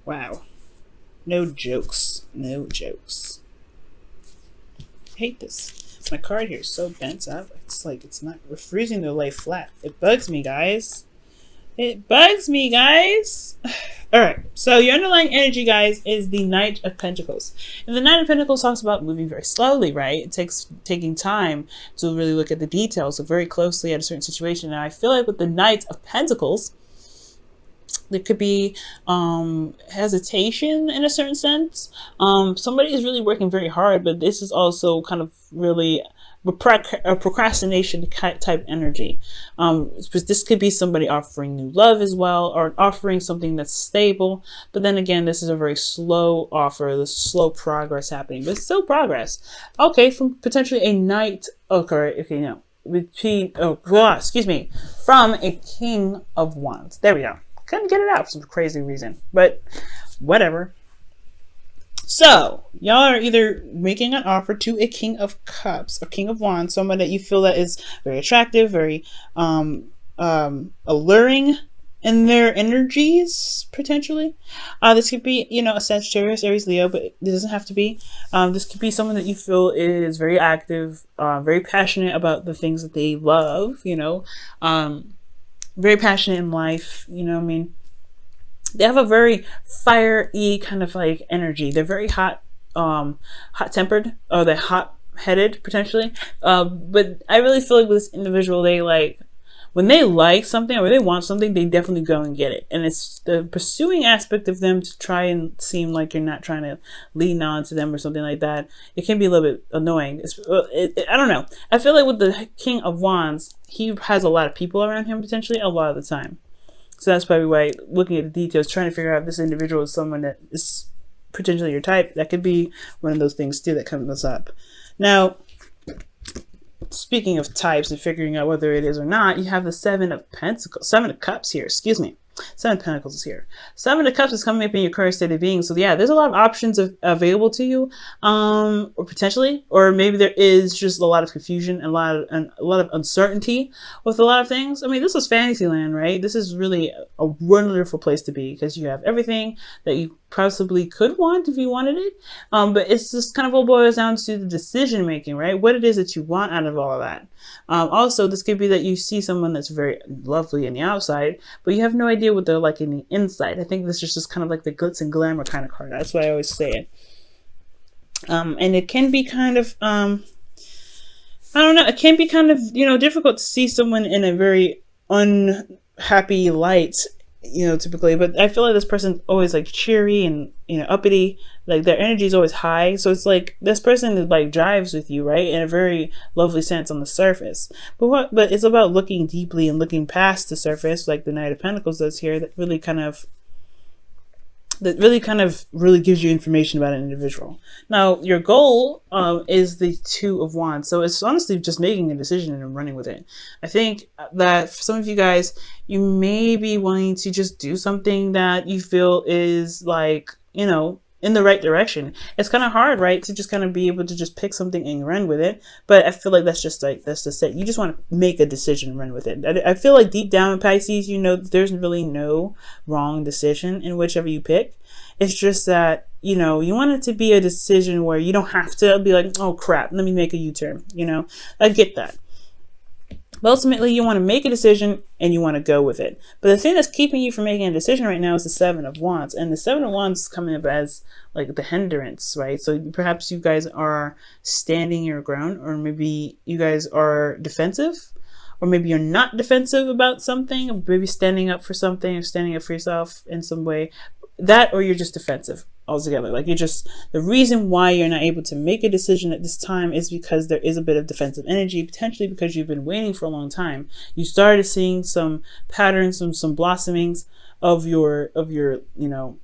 Wow. No jokes. No jokes. I hate this. My card here is so bent up. It's like it's not refusing to lay flat. It bugs me, guys. It bugs me, guys. Alright, so your underlying energy, guys, is the Knight of Pentacles. And the Knight of Pentacles talks about moving very slowly, right? It takes taking time to really look at the details, look very closely at a certain situation. And I feel like with the Knight of Pentacles, there could be hesitation in a certain sense. Somebody is really working very hard, but this is also kind of really a procrastination type energy. This could be somebody offering new love as well, or offering something that's stable. But then again, this is a very slow offer. There's slow progress happening, but still progress. Okay, from potentially a knight. Okay, no. Excuse me. From a King of Wands. There we go. Couldn't get it out for some crazy reason, but whatever. So y'all are either making an offer to a King of Cups, a King of Wands, someone that you feel that is very attractive, very alluring in their energies, potentially. This could be, you know, a Sagittarius, Aries, Leo, but it doesn't have to be. This could be someone that you feel is very active, very passionate about the things that they love, you know, very passionate in life, you know what I mean? They have a very fiery kind of like energy. They're very hot tempered, or they're hot headed potentially. But I really feel like with this individual, they like, when they like something or they want something, they definitely go and get it. And it's the pursuing aspect of them to try and seem like you're not trying to lean on to them or something like that. It can be a little bit annoying. I don't know. I feel like with the King of Wands, he has a lot of people around him potentially a lot of the time. So that's probably why looking at the details, trying to figure out if this individual is someone that is potentially your type, that could be one of those things too that comes up. Now, speaking of types and figuring out whether it is or not, you have the Seven of Cups here, excuse me. Seven of Pentacles is here. Seven of Cups is coming up in your current state of being. So yeah, there's a lot of options available to you, or potentially, or maybe there is just a lot of confusion and a lot of uncertainty with a lot of things. I mean, this is Fantasyland, right? This is really a wonderful place to be because you have everything that you possibly could want if you wanted it. But it's just kind of all boils down to the decision making, right? What it is that you want out of all of that. Also, this could be that you see someone that's very lovely in the outside, but you have no idea what they're like in the inside. I think this is just kind of like the glitz and glamour kind of card. That's why I always say it. And it can be kind of, I don't know, it can be kind of, you know, difficult to see someone in a very unhappy light, you know, typically, but I feel like this person's always like cheery and, you know, uppity, like their energy is always high. So it's like this person is like drives with you, right? In a very lovely sense on the surface. But it's about looking deeply and looking past the surface, like the Knight of Pentacles does here, that really kind of gives you information about an individual. Now, your goal is the Two of Wands. So it's honestly just making a decision and running with it. I think that for some of you guys, you may be wanting to just do something that you feel is like, you know, in the right direction. It's kind of hard, right, to just kind of be able to just pick something and run with it. But I feel like that's just it. You just want to make a decision and run with it. I feel like deep down in Pisces, you know, there's really no wrong decision in whichever you pick. It's just that, you know, you want it to be a decision where you don't have to be like, oh crap, let me make a U-turn. You know, I get that. But ultimately, you want to make a decision and you want to go with it. But the thing that's keeping you from making a decision right now is the Seven of Wands. And the Seven of Wands is coming up as like the hindrance, right? So perhaps you guys are standing your ground, or maybe you guys are defensive, or maybe you're not defensive about something, or maybe standing up for something or standing up for yourself in some way. That, or you're just defensive altogether. Like you're just, the reason why you're not able to make a decision at this time is because there is a bit of defensive energy, potentially because you've been waiting for a long time. You started seeing some patterns, some blossomings of your, you know,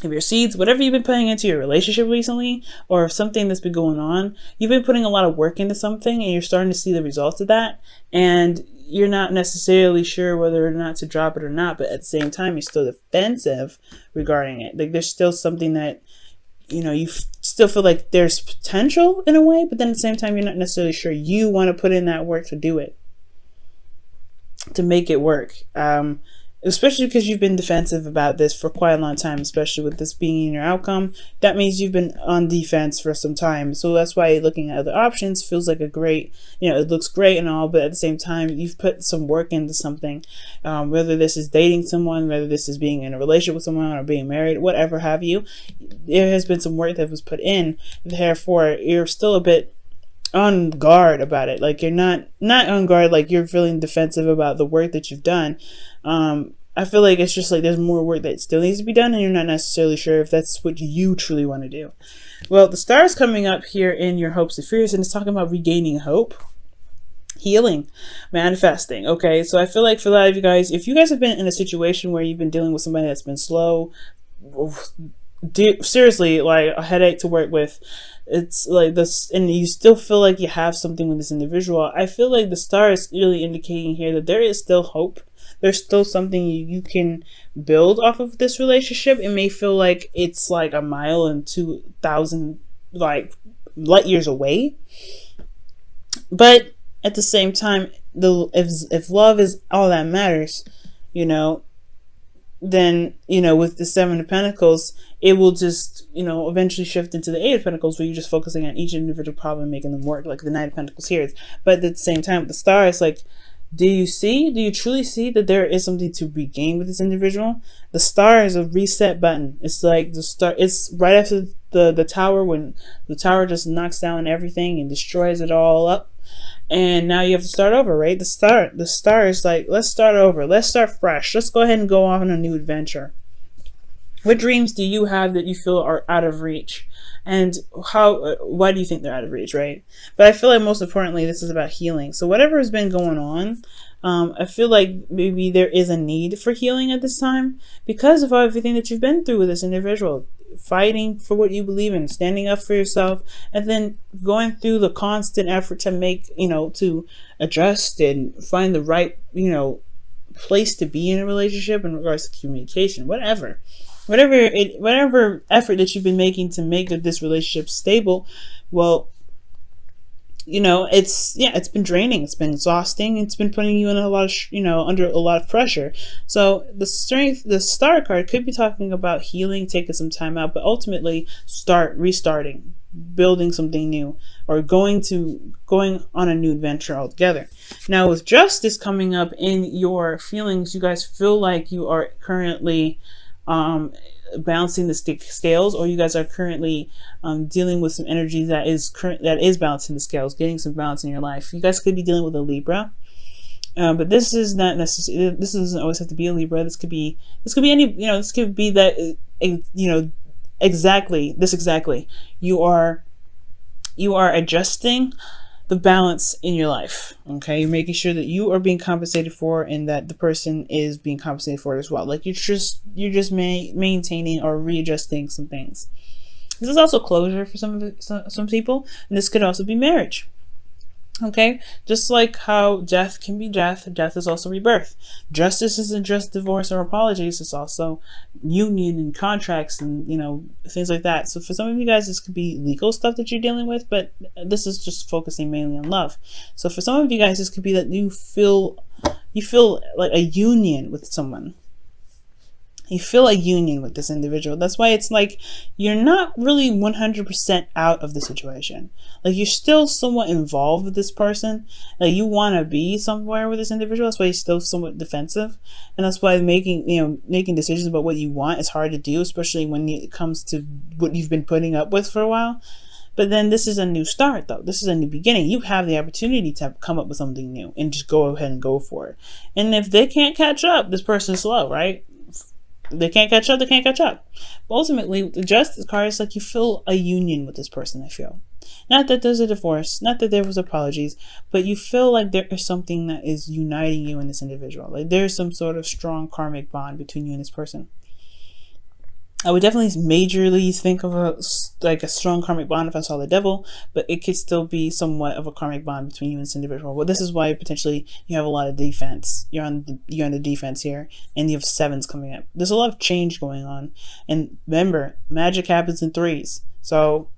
of your seeds, whatever you've been putting into your relationship recently, or something that's been going on. You've been putting a lot of work into something and you're starting to see the results of that. And you're not necessarily sure whether or not to drop it or not, but at the same time, you're still defensive regarding it. Like there's still something that, you know, you still feel like there's potential in a way, but then at the same time, you're not necessarily sure you want to put in that work to do it, to make it work. especially because you've been defensive about this for quite a long time, especially with this being in your outcome. That means you've been on defense for some time. So that's why looking at other options feels like a great, it looks great and all, but at the same time, you've put some work into something. Whether this is dating someone, whether this is being in a relationship with someone or being married, whatever have you, there has been some work that was put in. Therefore, you're still a bit on guard about it. Like, you're not on guard, like you're feeling defensive about the work that you've done. I feel like it's just like there's more work that still needs to be done, and you're not necessarily sure if that's what you truly want to do. Well, the star is coming up here in your hopes and fears, and it's talking about regaining hope, healing, manifesting. Okay, so I feel like for a lot of you guys, if you guys have been in a situation where you've been dealing with somebody that's been slow, seriously, like a headache to work with, it's like this, and you still feel like you have something with this individual, I feel like the star is really indicating here that there is still hope. There's still something you can build off of this relationship. It may feel like it's like a mile and 2,000 like light years away, but at the same time, if love is all that matters, then with the Seven of Pentacles, it will just eventually shift into the Eight of Pentacles, where you're just focusing on each individual problem and making them work, like the Nine of Pentacles here. But at the same time, with the star, it's like, do you truly see that there is something to be gained with this individual? The star is a reset button. It's like the star, it's right after the tower, when the tower just knocks down everything and destroys it all up. And now you have to start over, right? The star is like, let's start over. Let's start fresh. Let's go ahead and go on a new adventure. What dreams do you have that you feel are out of reach? And why do you think they're out of reach, right? But I feel like most importantly, this is about healing. So whatever has been going on, I feel like maybe there is a need for healing at this time because of everything that you've been through with this individual. Fighting for what you believe in, standing up for yourself, and then going through the constant effort to make, to adjust and find the right, place to be in a relationship in regards to communication, whatever effort that you've been making to make this relationship stable. Well, it's been draining, it's been exhausting, it's been putting you in a lot of under a lot of pressure. So the star card could be talking about healing, taking some time out, but ultimately restarting, building something new, or going on a new adventure altogether. Now with justice coming up in your feelings, you guys feel like you are currently balancing the scales, or you guys are currently dealing with some energy that is balancing the scales, getting some balance in your life. You guys could be dealing with a Libra, but this is not necessarily. This doesn't always have to be a Libra. This could be any. This could be that. Exactly. You are adjusting the balance in your life. Okay, you're making sure that you are being compensated for, and that the person is being compensated for it as well. Like you're just maintaining or readjusting some things. This is also closure for some people, and this could also be marriage. Okay, just like how death can be death is also rebirth. Justice isn't just divorce or apologies, it's also union and contracts and things like that. So for some of you guys, this could be legal stuff that you're dealing with, but this is just focusing mainly on love. So for some of you guys, this could be that you feel like a union with someone. You feel a union with this individual. That's why it's like you're not really 100% out of the situation. Like you're still somewhat involved with this person. Like you want to be somewhere with this individual. That's why you're still somewhat defensive, and that's why making decisions about what you want is hard to do, especially when it comes to what you've been putting up with for a while. But then this is a new start, though. This is a new beginning. You have the opportunity to come up with something new and just go ahead and go for it. And if they can't catch up, this person's slow, right? They can't catch up, But ultimately, the justice card is like you feel a union with this person, I feel. Not that there's a divorce, not that there was apologies, but you feel like there is something that is uniting you and this individual. Like there's some sort of strong karmic bond between you and this person. I would definitely majorly think of a strong karmic bond if I saw the devil, but it could still be somewhat of a karmic bond between you and this individual. Well, this is why potentially you have a lot of defense. You're on the defense here, and you have sevens coming up. There's a lot of change going on, and remember, magic happens in threes. So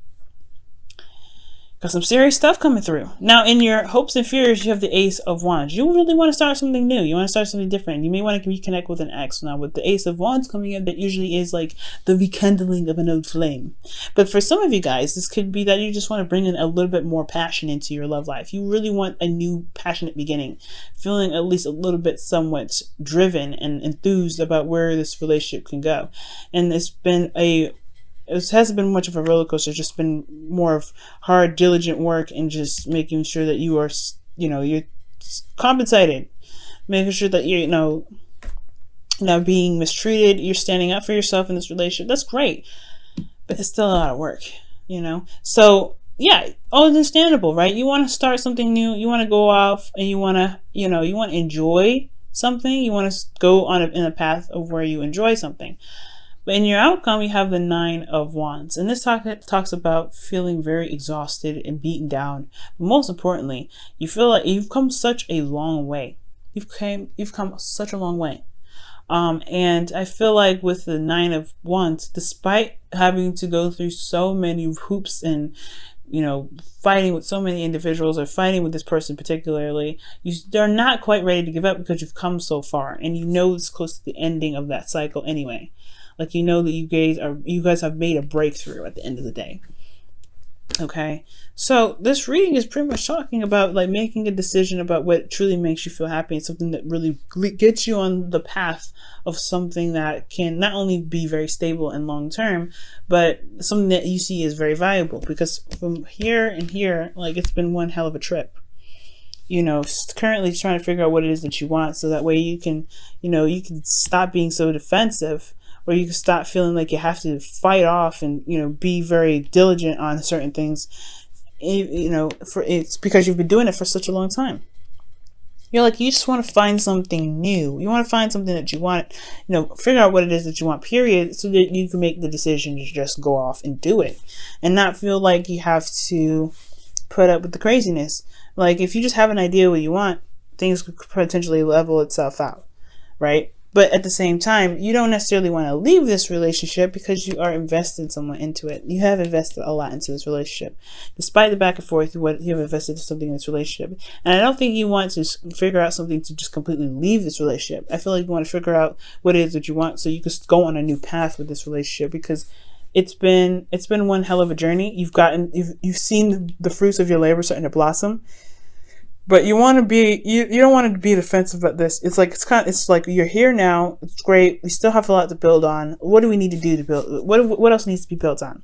Got some serious stuff coming through. Now, in your hopes and fears, you have the Ace of Wands. You really want to start something new. You want to start something different. You may want to reconnect with an ex. Now, with the Ace of Wands coming in, that usually is like the rekindling of an old flame. But for some of you guys, this could be that you just want to bring in a little bit more passion into your love life. You really want a new passionate beginning. Feeling at least a little bit somewhat driven and enthused about where this relationship can go. And it hasn't been much of a roller coaster. It's just been more of hard, diligent work and just making sure that you are, you're compensated, making sure that you're, not being mistreated. You're standing up for yourself in this relationship. That's great, but it's still a lot of work, So yeah, all understandable, right? You want to start something new. You want to go off and you want to, you want to enjoy something. You want to go in a path of where you enjoy something. But in your outcome, you have the 9 of Wands. And this talks about feeling very exhausted and beaten down. But most importantly, you feel like you've come such a long way. You've come such a long way. And I feel like with the 9 of Wands, despite having to go through so many hoops and, fighting with so many individuals or fighting with this person particularly, they're not quite ready to give up because you've come so far. And it's close to the ending of that cycle anyway. Like, that you guys have made a breakthrough at the end of the day. Okay. So this reading is pretty much talking about like making a decision about what truly makes you feel happy and something that really gets you on the path of something that can not only be very stable and long term, but something that you see is very valuable, because from here and here, like, it's been one hell of a trip. Currently trying to figure out what it is that you want, so that way you can, you can stop being so defensive, or you can stop feeling like you have to fight off and, be very diligent on certain things, it's because you've been doing it for such a long time. You just want to find something new. You want to find something that you want, figure out what it is that you want, period, so that you can make the decision to just go off and do it and not feel like you have to put up with the craziness. Like, if you just have an idea what you want, things could potentially level itself out, right? But at the same time, you don't necessarily want to leave this relationship because you are invested somewhat into it. You have invested a lot into this relationship. Despite the back and forth, you have invested something in this relationship. And I don't think you want to figure out something to just completely leave this relationship. I feel like you want to figure out what it is that you want so you can go on a new path with this relationship, because it's been one hell of a journey. You've seen the fruits of your labor starting to blossom. But you want to be, you don't want to be defensive about this. It's like you're here now. It's great. We still have a lot to build on. What do we need to do to build? What else needs to be built on?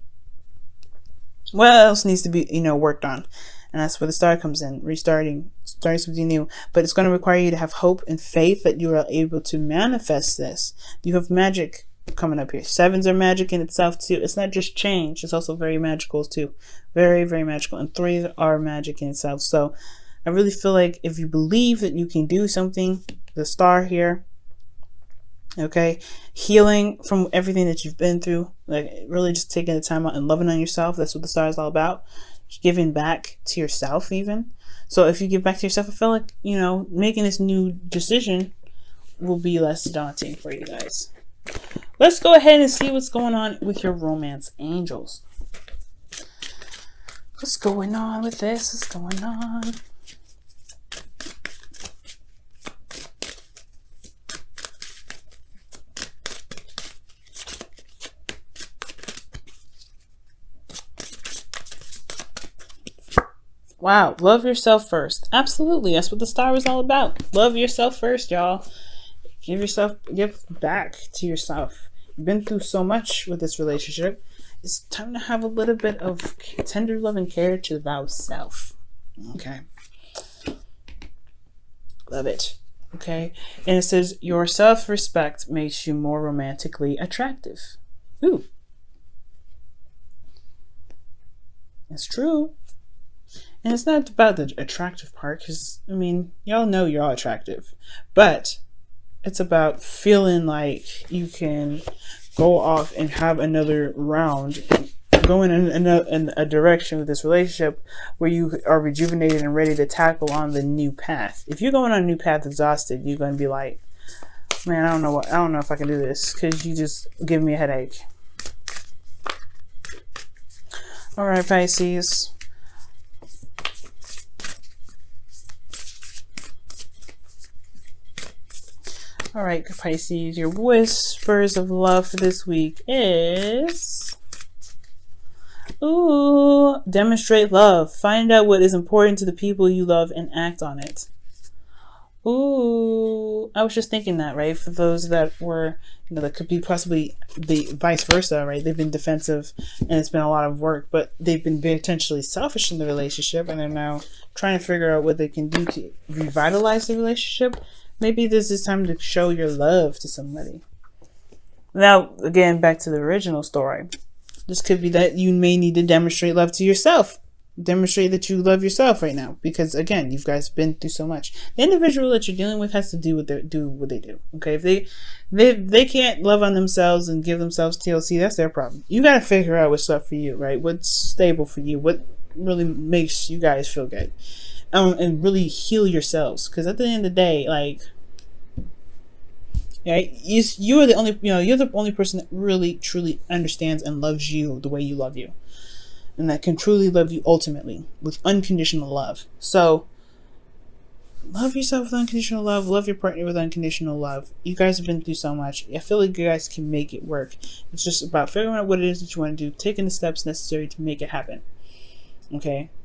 What else needs to be, worked on? And that's where the Star comes in, starting something new. But it's going to require you to have hope and faith that you are able to manifest this. You have magic coming up here. Sevens are magic in itself too. It's not just change. It's also very magical too. Very, very magical. And 3s are magic in itself. So I really feel like if you believe that you can do something, the Star here, okay, healing from everything that you've been through, like really just taking the time out and loving on yourself. That's what the Star is all about. Giving back to yourself even. So if you give back to yourself, I feel like, making this new decision will be less daunting for you guys. Let's go ahead and see what's going on with your romance angels. What's going on with this? What's going on? Wow, love yourself first. Absolutely, that's what the Star is all about. Love yourself first, y'all. Give back to yourself. You've been through so much with this relationship. It's time to have a little bit of tender love and care to thou self. Okay. Love it. Okay. And it says, your self-respect makes you more romantically attractive. Ooh. It's true. And it's not about the attractive part, because, y'all know you're all attractive. But it's about feeling like you can go off and have another round, going in a direction with this relationship where you are rejuvenated and ready to tackle on the new path. If you're going on a new path exhausted, you're going to be like, man, I don't know if I can do this, because you just give me a headache. All right, Pisces. All right, Pisces, your whispers of love for this week is... Ooh, demonstrate love. Find out what is important to the people you love and act on it. Ooh, I was just thinking that, right? For those that were, that could be possibly the vice versa, right? They've been defensive and it's been a lot of work, but they've been potentially selfish in the relationship and are now trying to figure out what they can do to revitalize the relationship. Maybe this is time to show your love to somebody. Now, again, back to the original story. This could be that you may need to demonstrate love to yourself. Demonstrate that you love yourself right now, because again, you guys been through so much. The individual that you're dealing with has to do what they do. Okay, if they can't love on themselves and give themselves TLC, that's their problem. You got to figure out what's up for you, right? What's stable for you? What really makes you guys feel good, and really heal yourselves. Because at the end of the day, like, right, you are the only, you're the only person that really truly understands and loves you the way you love you. And that can truly love you ultimately with unconditional love. So love yourself with unconditional love. Love your partner with unconditional love. You guys have been through so much. I feel like you guys can make it work. It's just about figuring out what it is that you want to do, taking the steps necessary to make it happen. Okay?